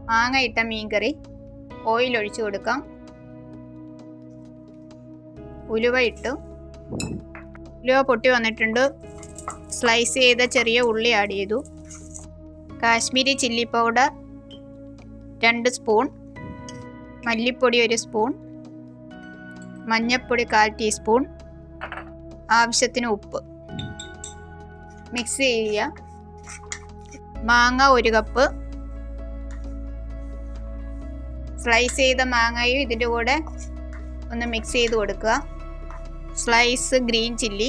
മാങ്ങ ഇട്ട മീൻകറി. ഓയിൽ ഒഴിച്ചു കൊടുക്കാം. ഉലുവ ഇട്ടു. ഉലുവ പൊട്ടി വന്നിട്ടുണ്ട്. സ്ലൈസ് ചെയ്ത ചെറിയ ഉള്ളി ആഡ് ചെയ്തു. കാശ്മീരി ചില്ലി പൗഡർ 2 സ്പൂൺ, മല്ലിപ്പൊടി 1 സ്പൂൺ, മഞ്ഞൾപ്പൊടി 1/4 ടീസ്പൂൺ, ആവശ്യത്തിന് ഉപ്പ്. മിക്സ് ചെയ്യുക. മാങ്ങ 1 കപ്പ്. സ്ലൈസ് ചെയ്ത മാങ്ങയും ഇതിൻ്റെ കൂടെ ഒന്ന് മിക്സ് ചെയ്ത് കൊടുക്കുക. Slice green chilli,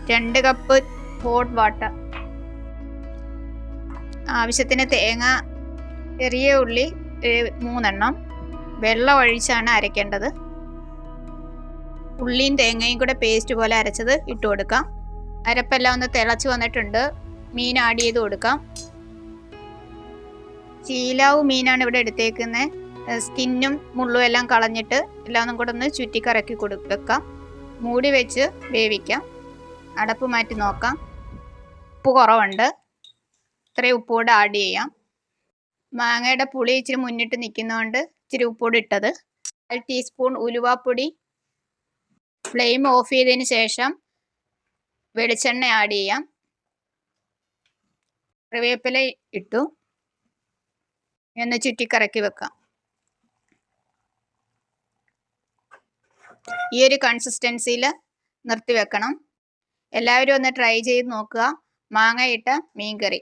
2 cup hot water, ആവശ്യത്തിന് തേങ്ങ, ചെറിയ ഉള്ളി 3 എണ്ണം. വെള്ളം ഒഴിച്ചാണ് അരയ്ക്കേണ്ടത്. ഉള്ളിയും തേങ്ങയും കൂടെ പേസ്റ്റ് പോലെ അരച്ചത് ഇട്ട് കൊടുക്കാം. അരപ്പെല്ലാം ഒന്ന് തിളച്ച് വന്നിട്ടുണ്ട്. മീൻ ആഡ് ചെയ്ത് കൊടുക്കാം. ചീലാവ് മീനാണ് ഇവിടെ എടുത്തേക്കുന്നത്. സ്കിന്നും മുള്ളും എല്ലാം കളഞ്ഞിട്ട് എല്ലാം ഒന്നും കൂടെ ഒന്ന് ചുറ്റിക്കറക്കി വെക്കാം. മൂടി വെച്ച് വേവിക്കാം. അടപ്പ് മാറ്റി നോക്കാം. ഉപ്പ് കുറവുണ്ട്. ഇത്രയും ഉപ്പ് കൂടെ ആഡ് ചെയ്യാം. മാങ്ങയുടെ പുളി ഇച്ചിരി മുന്നിട്ട് നിൽക്കുന്നതുകൊണ്ട് ഇച്ചിരി ഉപ്പുകൂടി ഇട്ടത്. 1 ടീസ്പൂൺ ഉലുവാപ്പൊടി. ഫ്ലെയിം ഓഫ് ചെയ്തതിന് ശേഷം വെളിച്ചെണ്ണ ആഡ് ചെയ്യാം. കറിവേപ്പില ഇട്ടു. ഒന്ന് ചുറ്റിക്കറക്കി വെക്കാം. ഈ ഒരു കൺസിസ്റ്റൻസിയിൽ നിർത്തി വെക്കണം. എല്ലാവരും ഒന്ന് ട്രൈ ചെയ്ത് നോക്കുക. മാങ്ങ ഇട്ട മീൻകറി.